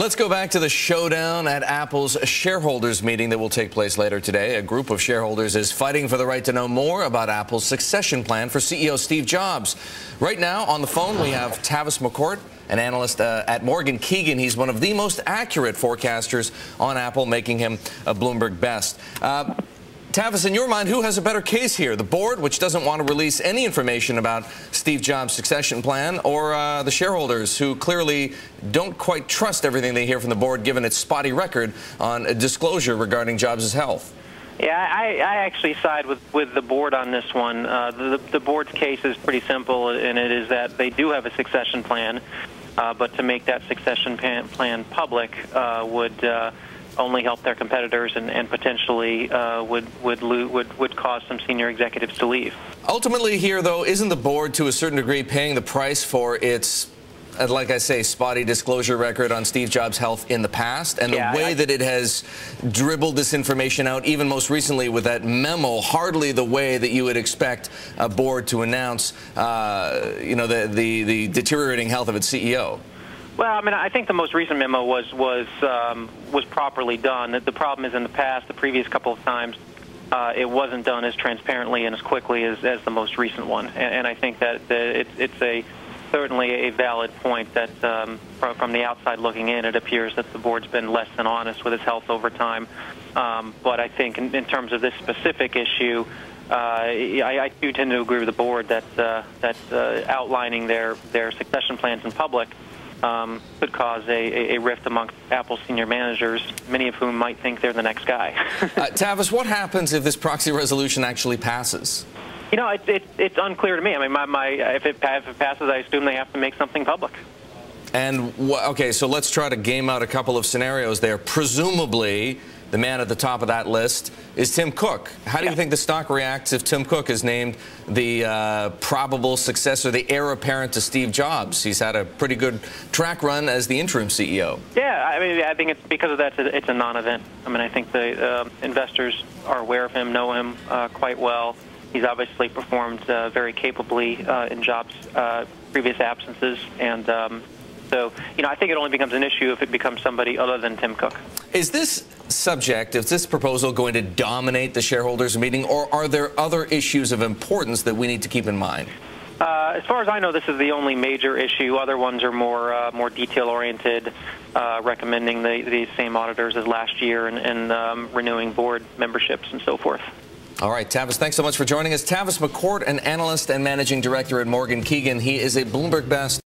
Let's go back to the showdown at Apple's shareholders meeting that will take place later today. A group of shareholders is fighting for the right to know more about Apple's succession plan for CEO Steve Jobs. Right now on the phone we have Tavis McCourt, an analyst at Morgan Keegan. He's one of the most accurate forecasters on Apple, making him a Bloomberg best. Tavis, in your mind, who has a better case here? The board, which doesn't want to release any information about Steve Jobs' succession plan, or the shareholders, who clearly don't quite trust everything they hear from the board, given its spotty record on a disclosure regarding Jobs' health? Yeah, I actually side with the board on this one. The board's case is pretty simple, and it is that they do have a succession plan, but to make that succession plan public would only help their competitors and potentially would cause some senior executives to leave. Ultimately here, though, isn't the board to a certain degree paying the price for its, like I say, spotty disclosure record on Steve Jobs' health in the past, and the way that it has dribbled this information out, even most recently with that memo, hardly the way that you would expect a board to announce, the deteriorating health of its CEO? Well, I mean, I think the most recent memo was properly done. The problem is in the past, the previous couple of times, it wasn't done as transparently and as quickly as the most recent one. And I think that it's certainly a valid point that from the outside looking in, it appears that the board's been less than honest with his health over time. But I think in terms of this specific issue, I do tend to agree with the board that outlining their succession plans in public could cause a rift amongst Apple senior managers, many of whom might think they're the next guy. Tavis, what happens if this proxy resolution actually passes? You know, it's unclear to me. I mean, if it passes, I assume they have to make something public. And, okay, so let's try to game out a couple of scenarios there. Presumably, the man at the top of that list is Tim Cook. How do you think the stock reacts if Tim Cook is named the probable successor, the heir apparent to Steve Jobs? He's had a pretty good track run as the interim CEO. Yeah, I mean, I think it's because of that, it's a non-event. I mean, I think the investors are aware of him, know him quite well. He's obviously performed very capably in Jobs' previous absences, and so, I think it only becomes an issue if it becomes somebody other than Tim Cook. Is this proposal going to dominate the shareholders meeting, or are there other issues of importance that we need to keep in mind? As far as I know, this is the only major issue. Other ones are more detail-oriented, recommending the same auditors as last year and renewing board memberships and so forth. All right, Tavis, thanks so much for joining us. Tavis McCourt, an analyst and managing director at Morgan Keegan. He is a Bloomberg best.